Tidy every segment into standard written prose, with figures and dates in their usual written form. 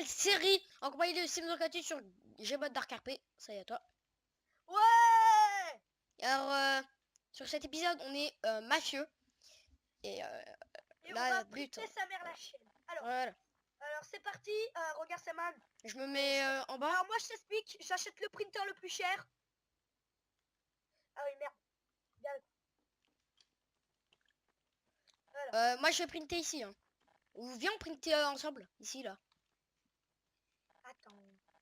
nouvelle série en compagnie de Sims Locatus sur Gmod Dark RP. Ça y est à toi. Ouais. Alors, sur cet épisode, on est mafieux. Et Et là, on va but. prêter sa mère la chaîne. Voilà. Alors c'est parti. Regarde Saman. Je me mets en bas. Alors moi je t'explique. J'achète le printer le plus cher. Ah oui merde. Regarde. Voilà. Moi, je vais printer ici. Hein. Ou viens on printer ensemble. Ici, là. Attends.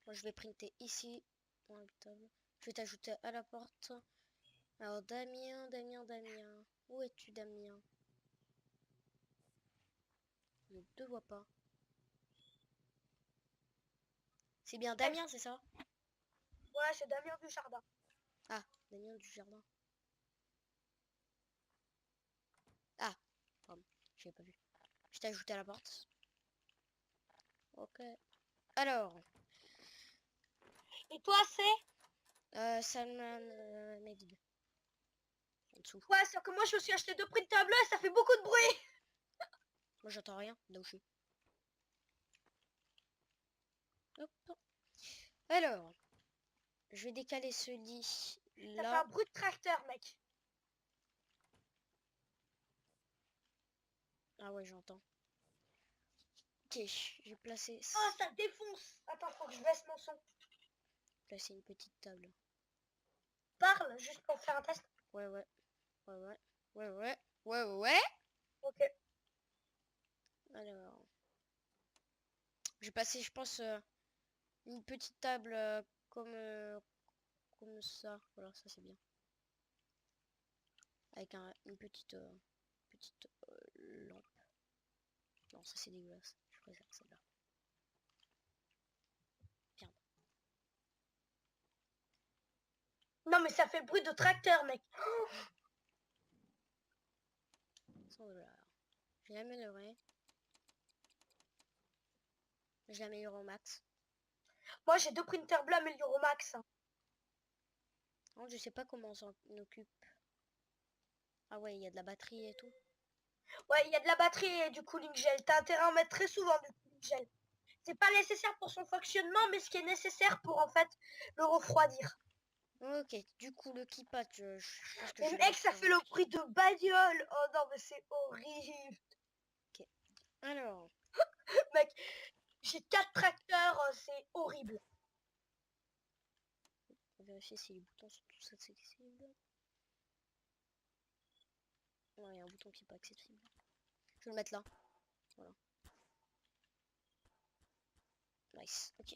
Moi, je vais printer ici. Je vais t'ajouter à la porte. Alors, Damien. Où es-tu, Damien? Je ne te vois pas. C'est bien Damien, c'est ça? Ouais, c'est Damien du Jardin. Ah, Damien du Jardin. Ah, pardon, je l'ai pas vu. Je t'ai ajouté à la porte. Ok. Alors, Et toi c'est Salman Medid. En dessous. Ouais, c'est que moi je me suis acheté 2 printers bleus et ça fait beaucoup de bruit. Moi, j'entends rien. Là où je suis. Hop. Alors, je vais décaler ce lit Ça fait là. un bruit de tracteur mec. Ah ouais, j'entends. Ok, j'ai placé, Oh ça défonce. Attends, faut que je baisse mon son. une petite table. Parle juste pour faire un test. Ouais, ouais. Ouais, ouais. Ouais, ouais. Ouais, ouais. Ok. Alors, j'ai passé, je pense, une petite table comme ça. Voilà, ça c'est bien. Avec une petite lampe. Non, ça c'est dégueulasse. Je préfère celle-là. Merde. Non mais ça fait bruit de tracteur mec. $100. Je vais l'améliorer. Je l'améliore au max. Moi j'ai 2 printers bleus améliorés au max. Non, je sais pas comment on s'en occupe. Ah ouais, il y a de la batterie et tout. Ouais, il y a de la batterie et du cooling gel. T'as intérêt à en mettre très souvent du cooling gel. C'est pas nécessaire pour son fonctionnement, mais ce qui est nécessaire pour en fait le refroidir. Ok, du coup le keypad, je pense que Et je vais mec, mettre ça fait le bruit de bagnole. Oh non, mais c'est horrible. Ok. Alors, Mec, j'ai 4 tracteurs, c'est horrible. on va vérifier si les boutons sont tous accessibles. Non, il y a un bouton qui est pas accessible. Je vais le mettre là. Voilà. Nice. Ok.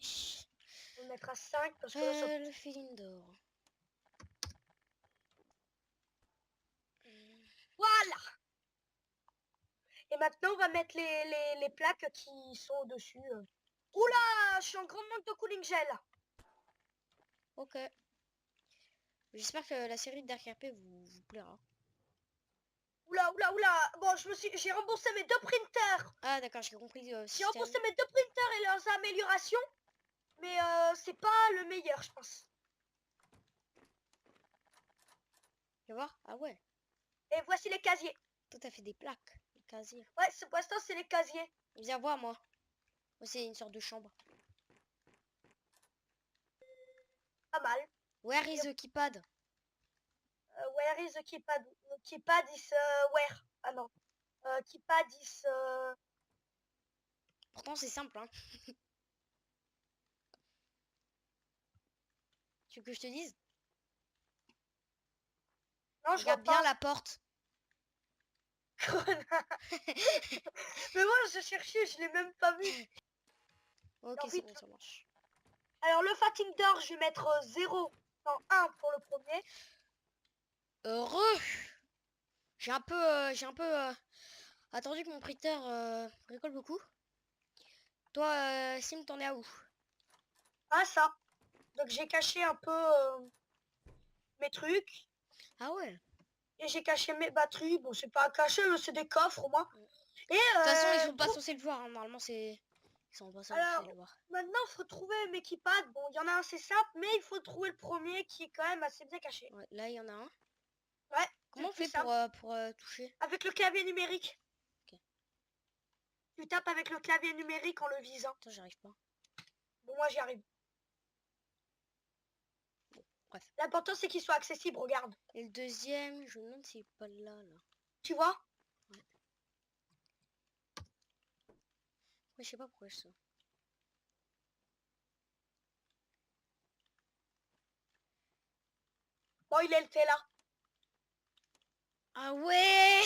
On le mettra 5 parce que là, ça... Le feeling d'or. Voilà. Et maintenant, on va mettre les plaques qui sont au-dessus. Oula, je suis en grand manque de cooling gel. Ok. J'espère que la série de Dark RP vous plaira. Oula. Bon, j'ai remboursé mes 2 printers. Ah d'accord, j'ai compris le J'ai système. remboursé mes 2 printers et leurs améliorations. Mais c'est pas le meilleur, je pense. Tu vas voir? Ah ouais. Et voici les casiers. Tout à fait des plaques. Des casiers. Ouais, pour l'instant, c'est les casiers. Viens voir moi. Moi c'est une sorte de chambre. Pas mal. Where is the keypad? Where is the keypad? The keypad is where? Ah non. Keypad is... Pourtant c'est simple hein. Tu veux que je te dise? Non, je vois Regarde bien pas. la porte. Mais moi, je cherchais, je l'ai même pas vu. Ok, Alors, c'est vite. bon, ça marche. Alors, le fatting d'or, je vais mettre 0, non, 1 pour le premier. Heureux. J'ai un peu attendu que mon printer rigole beaucoup. Toi, Sim, t'en es à où? Ah, ça. Donc, j'ai caché un peu mes trucs. Ah ouais. De Et j'ai caché mes batteries. Bon, c'est pas caché, mais c'est des coffres, au moins. Et toute façon, ils sont pas censés le voir. Hein. Normalement, c'est... Ils sont pas censés alors, le voir. maintenant, il faut trouver mes keypads. Bon, il y en a un, c'est simple, mais il faut trouver le premier qui est quand même assez bien caché. Ouais, là, il y en a un. Ouais, c'est Comment le on plus fait simple. pour toucher? Avec le clavier numérique. Ok. Tu tapes avec le clavier numérique en le visant. Attends, j'arrive pas. Bon, moi, j'y arrive. Bref. L'important, c'est qu'il soit accessible, regarde. Et le deuxième, je me demande s'il est pas là. Tu vois? Ouais, je sais pas pourquoi ça. Bon, il est le fait là. Ah ouais.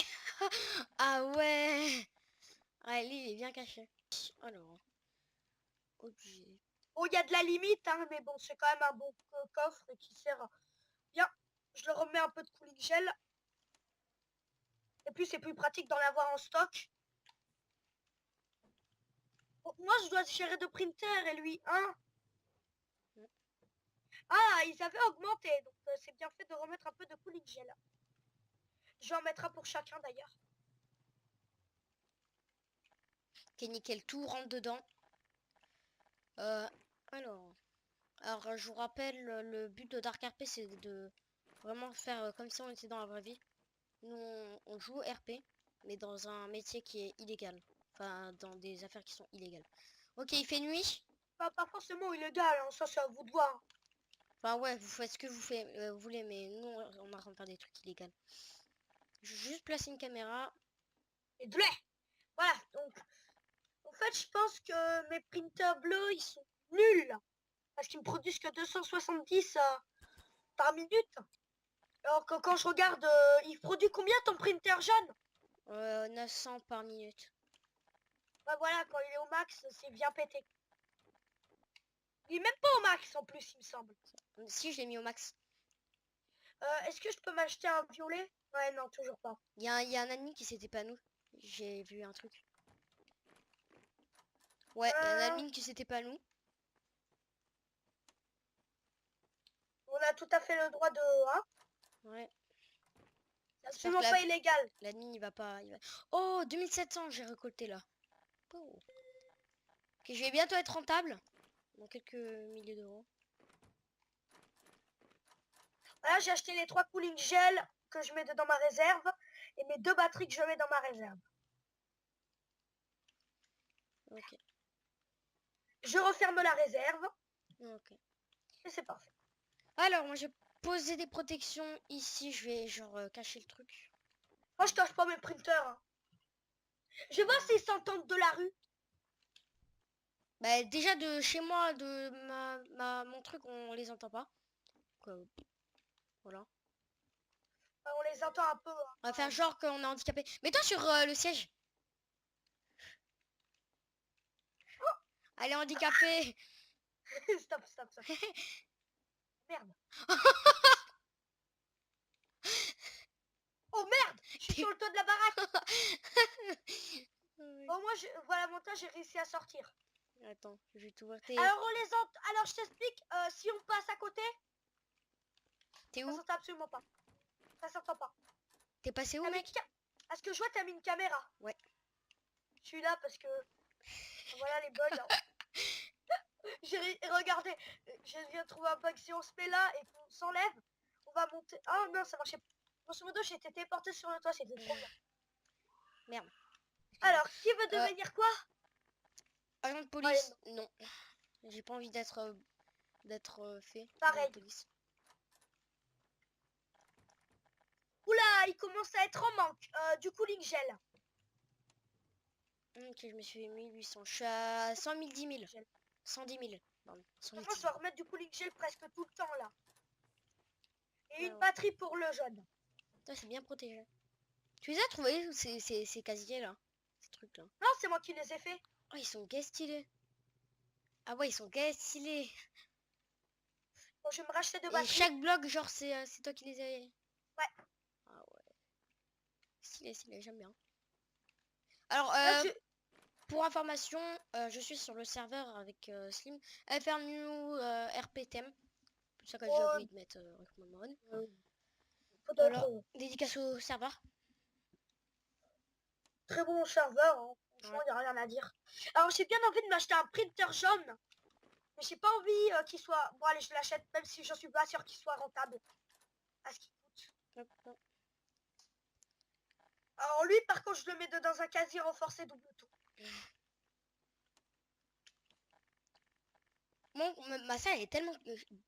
Ah ouais. Ah, lui, il est bien caché. Alors, objet. Bon, il y a de la limite, hein, mais bon, c'est quand même un bon coffre et qui sert bien. Je le remets un peu de cooling gel. Et puis, c'est plus pratique d'en avoir en stock. Bon, moi, je dois gérer deux printers et lui, un. Ah, ils avaient augmenté, donc c'est bien fait de remettre un peu de cooling gel. Je vais en mettre un pour chacun d'ailleurs. Ok, nickel, tout rentre dedans. Euh, alors, je vous rappelle, le but de Dark RP, c'est de vraiment faire comme si on était dans la vraie vie. Nous, on joue RP, mais dans un métier qui est illégal. Enfin, dans des affaires qui sont illégales. Ok, il fait nuit. Pas forcément illégal, hein, ça c'est à vous de voir. Enfin, ouais, vous faites ce que vous voulez, mais nous, on est en train de faire des trucs illégaux. Je vais juste placer une caméra. Et de lait. Voilà, donc en fait je pense que mes printers bleus ils sont nuls. Parce qu'ils me produisent que 270 par minute. Alors que quand je regarde, il produit combien ton printer jaune? 900 par minute. Bah voilà, quand il est au max, c'est bien pété. Il est même pas au max en plus, il me semble. Si, je l'ai mis au max. Est-ce que je peux m'acheter un violet? Ouais, non, toujours pas. Il y a un admin qui s'était pas nous. J'ai vu un truc. Ouais, il y a un admin qui s'était pas nous. On a tout à fait le droit de... Hein, Ouais. c'est absolument pas illégal. L'admin, il va pas... Oh, 2700, j'ai récolté là. Oh. Ok, je vais bientôt être rentable. Dans quelques milliers d'euros. Voilà, j'ai acheté les 3 cooling gel que je mets dans ma réserve. Et mes 2 batteries que je mets dans ma réserve. Ok. Je referme la réserve. Ok. Et c'est parfait. Alors, moi, j'ai posé des protections ici. Je vais, genre, cacher le truc. Moi, je touche pas mes printers. Hein. Je vais voir s'ils s'entendent de la rue. Bah, déjà, de chez moi, de mon truc, on les entend pas. Donc, voilà. On les entend un peu. Hein. On va faire genre qu'on est handicapé. Mets-toi sur le siège. Allez, handicapé. Stop, stop, stop. Merde. Oh merde, je suis sur le toit de la baraque. Au moins, voilà, mon tas, j'ai réussi à sortir. Attends, je vais t'ouvrir tes... Alors, on les entend. Alors, je t'explique. Si on passe à côté, T'es ça où? s'entend absolument pas. Ça s'entend pas. T'es passé où, mec? Est-ce que je vois, t'as mis une caméra? Ouais. Je suis là parce que... Voilà les bugs. Regardez, je viens de trouver un bug. Si on se met là et qu'on s'enlève, on va monter. Ah non, ça marchait pas. Grosso modo, j'ai été téléporté sur le toit, c'était trop bien. Merde. Alors, qui veut devenir quoi? Agent de police? Non. J'ai pas envie d'être fait. Pareil. Police. Oula, il commence à être en manque. Du cooling gel. Ok, je me suis fait 1800. Je suis à 100 000, 10 000. 110 000. Pardon. 110 Moi, je 000. dois remettre du cooling gel presque tout le temps là. Et une Ouais. batterie pour le jaune. Toi, c'est bien protégé. Tu les as trouvés, ces casiers là? Ces trucs là? Non, c'est moi qui les ai fait. Oh, ils sont gay stylés. Ah ouais, ils sont gay stylés. Bon, je vais me racheter deux Et batteries. chaque bloc, genre, c'est toi qui les as... Ouais. Ah ouais. Stylé, stylé, j'aime bien. Alors, Là, pour information, je suis sur le serveur avec Slim. FRNew RPTM. C'est pour ça que j'ai oublié de mettre recommand mode. Voilà, dédicace au serveur. Très bon serveur, hein. Franchement, il n'y a rien à dire. Alors, j'ai bien envie de m'acheter un printer jaune. Mais j'ai pas envie qu'il soit... Bon, allez, je l'achète, même si je suis pas sûr qu'il soit rentable. À ce qu'il coûte. Hop, hop. Alors, lui, par contre, je le mets dans un casier renforcé double tour. Ma salle elle est tellement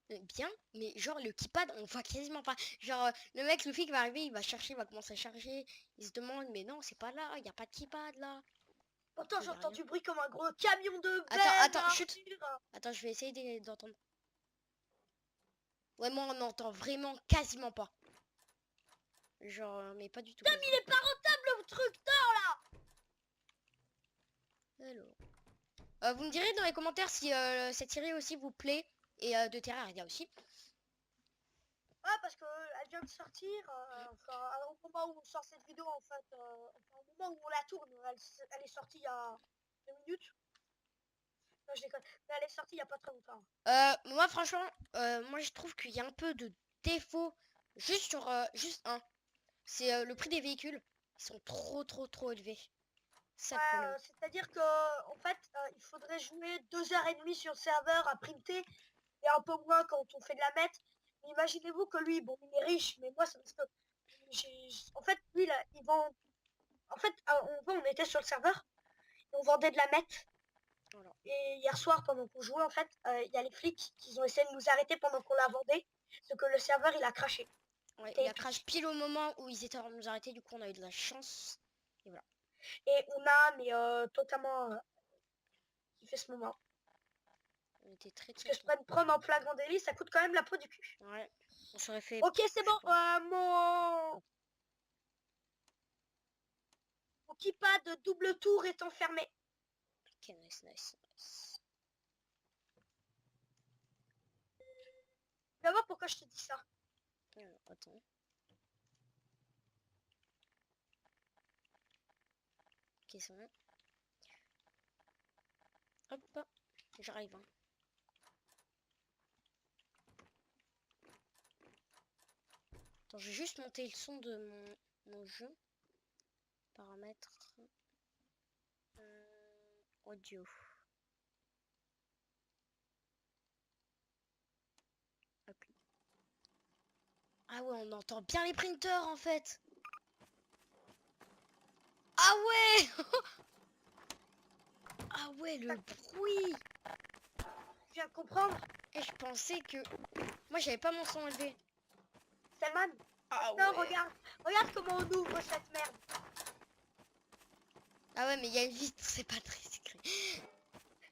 bien, mais genre le keypad on voit quasiment pas. Genre le mec, le flic va arriver, il va chercher, il va commencer à charger. Il se demande, mais non, c'est pas là, il y a pas de keypad là. Pourtant, Il j'ai y a rien. entendu bruit comme un gros camion de Attends, benne, chut. Arthur. Attends, je vais essayer d'entendre. Ouais, moi on entend vraiment quasiment pas. Genre, mais pas du tout Putain, mais il quasiment. est pas rentable le truc là. Alors. Vous me direz dans les commentaires si cette série aussi vous plaît et de Terraria aussi. Ouais, parce que elle vient de sortir. Enfin, au moment où on sort cette vidéo, en fait, enfin, au moment où on la tourne, elle est sortie il y a 2 minutes. Non, je déconne. Mais elle est sortie il y a pas très longtemps. Moi franchement, moi je trouve qu'il y a un peu de défaut juste sur juste un. C'est le prix des véhicules. Ils sont trop élevés. C'est ça Ouais, le problème. c'est-à-dire que en fait, il faudrait jouer 2 heures et demie sur le serveur à printer et un peu moins quand on fait de la meth. Mais imaginez-vous que lui, bon, il est riche, mais moi, c'est parce que en fait, lui, là, il vend. En fait, on était sur le serveur et on vendait de la meth. Voilà. Et hier soir, pendant qu'on jouait, en fait, il y a les flics qui ont essayé de nous arrêter pendant qu'on la vendait, ce que le serveur, il a craché. Ouais, C'était il a épique. crash pile au moment où ils étaient en train de nous arrêter. Du coup, on a eu de la chance. Et voilà. Et on a, mais totalement kiffé ce moment. On était très Parce que se contents. prendre en flagrant délit, ça coûte quand même la peau du cul. Ouais. On serait fait. Ok, c'est Je sais bon. pas. Mon keypad de double tour est enfermé. Ok, nice. Tu vas voir pourquoi je te dis ça. Alors, attends. Ok, c'est bon. Hop. J'arrive. Hein. Attends, je vais juste monter le son de mon jeu. Paramètres. Audio. Ok. Ah ouais, on entend bien les printers en fait. Ah ouais. Ah ouais, le bruit. Tu viens de comprendre, Et je pensais que... Moi, j'avais pas mon son élevé. Selman? Ah Non, ouais. regarde comment on ouvre cette merde. Ah ouais, mais il y a une vitre, c'est pas très discret.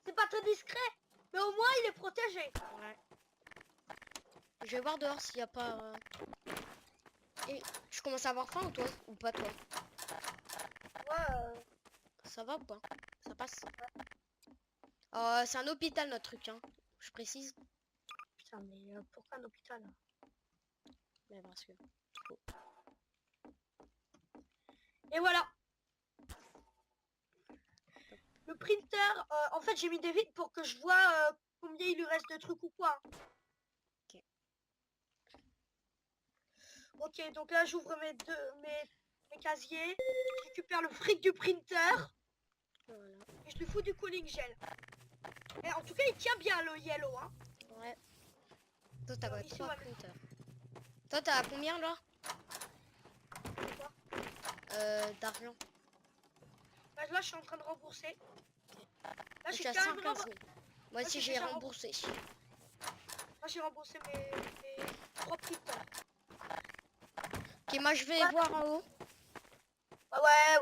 C'est pas très discret, mais au moins il est protégé. Ouais. Je vais voir dehors s'il y a pas... Et je commence à avoir faim ou toi? Ou pas toi? Ouais, Ça va ou pas? Ça passe? C'est un hôpital notre truc, hein. Je précise. putain, mais pourquoi un hôpital? Mais parce que... Et voilà. Le printer, en fait j'ai mis des vitres pour que je vois combien il lui reste de trucs ou quoi. Ok. Ok, donc là j'ouvre mes casiers, je récupère le fric du printer Voilà. et je lui fous du cooling gel. Et en tout cas il tient bien le yellow, hein. Ouais. Toi, t'as quoi? Ici, 3 ouais. printers. Toi, t'as combien là? Quoi? D'argent. Bah, là je suis en train de rembourser. Là Je suis j'ai à quand même 115 000. Moi aussi, j'ai j'ai déjà remboursé. Moi j'ai remboursé mes 3 printers. Ok, moi, je vais Ouais. voir en haut. Ouais.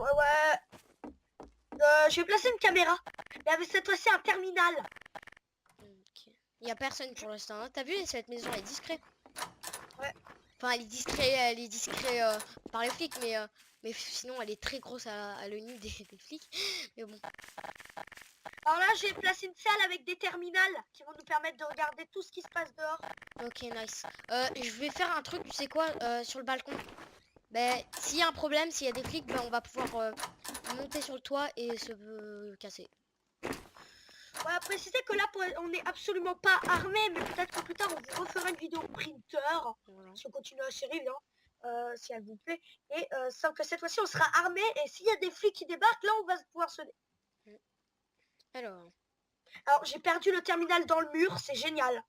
Je vais placer une caméra. Mais avec cette fois-ci un terminal. Ok. Il y a personne pour l'instant. Hein. T'as vu, cette maison est discrète. Ouais. Enfin, elle est discrète par les flics, mais sinon, elle est très grosse à l'œil des flics. Mais bon. Alors là j'ai placé une salle avec des terminals qui vont nous permettre de regarder tout ce qui se passe dehors. Ok, nice. Je vais faire un truc, tu sais quoi, sur le balcon. Ben, s'il y a un problème, s'il y a des flics, ben, on va pouvoir monter sur le toit et se casser. Ouais, préciser que là on n'est absolument pas armé, mais peut-être que plus tard on vous refera une vidéo printer. Voilà. Si on continue la série, bien. Si elle vous plaît. Et sans que cette fois-ci on sera armé. Et s'il y a des flics qui débarquent, là on va pouvoir se... Alors, Alors j'ai perdu le terminal dans le mur, c'est génial.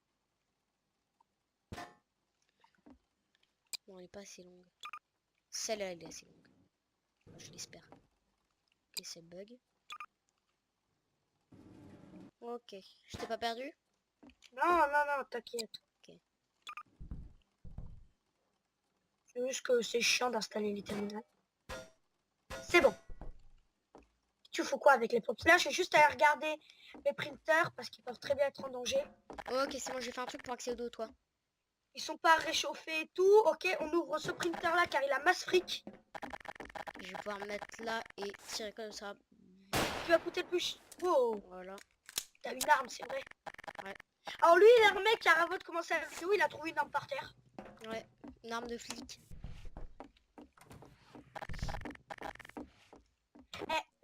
bon, elle est pas assez longue. Celle-là, elle est assez longue. Je l'espère. Ok, c'est bug. Ok, je t'ai pas perdu? Non, non, non, t'inquiète. Ok. C'est juste que c'est chiant d'installer les terminals. C'est bon. Tu fais quoi avec les pompes? Là, je vais juste aller regarder les printers parce qu'ils peuvent très bien être en danger. Ok, c'est bon, j'ai fait un truc pour accéder au toit. Ils sont pas réchauffés et tout. Ok, on ouvre ce printer là car il a masse fric. Je vais pouvoir me mettre là et tirer comme ça. Qui va coûter le plus. Wow, Voilà. t'as une arme, c'est vrai. Ouais. Alors lui, il est un mec qui a avant de commencer la vidéo, il a trouvé une arme par terre. Ouais. Une arme de flic.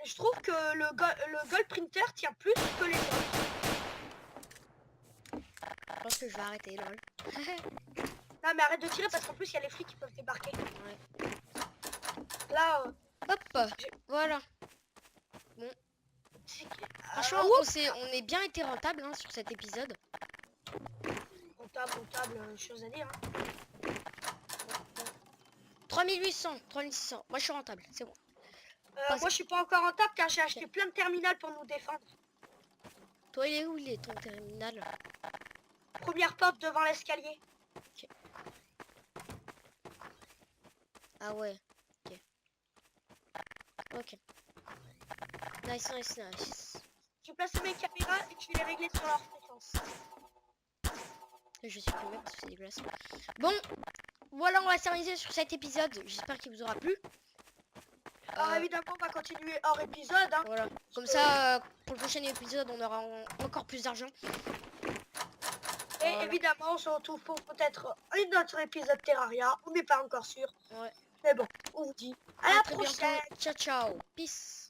Je trouve que le gold printer tient plus que les autres. Je pense que je vais arrêter, lol. Non mais arrête de tirer parce qu'en plus il y a les flics qui peuvent débarquer. Ouais. Là, Hop. j'ai- Voilà. c'est- Franchement, oups, on est bien été rentable hein, sur cet épisode. Comptable, chose à dire. Hein. 3800, 3600. Moi, je suis rentable. C'est bon. Moi je suis pas encore rentable car j'ai acheté plein de terminales pour nous défendre. Toi, il est où, il est ton terminal? Première porte devant l'escalier. Ah ouais. Ok. Ok. Nice, nice, nice. J'ai placé mes caméras et je vais les régler sur leur fréquence. Je suis primé parce que c'est dégueulasse. Bon, voilà, on va s'arrêter sur cet épisode. J'espère qu'il vous aura plu. Alors évidemment on va continuer hors épisode. Hein. Voilà. Comme ça, pour le prochain épisode, on aura encore plus d'argent. Et Voilà. évidemment on se retrouve pour peut-être un autre épisode Terraria. On n'est pas encore sûr. Ouais. Mais bon, on vous dit à À la très prochaine. bientôt. Ciao, ciao. Peace.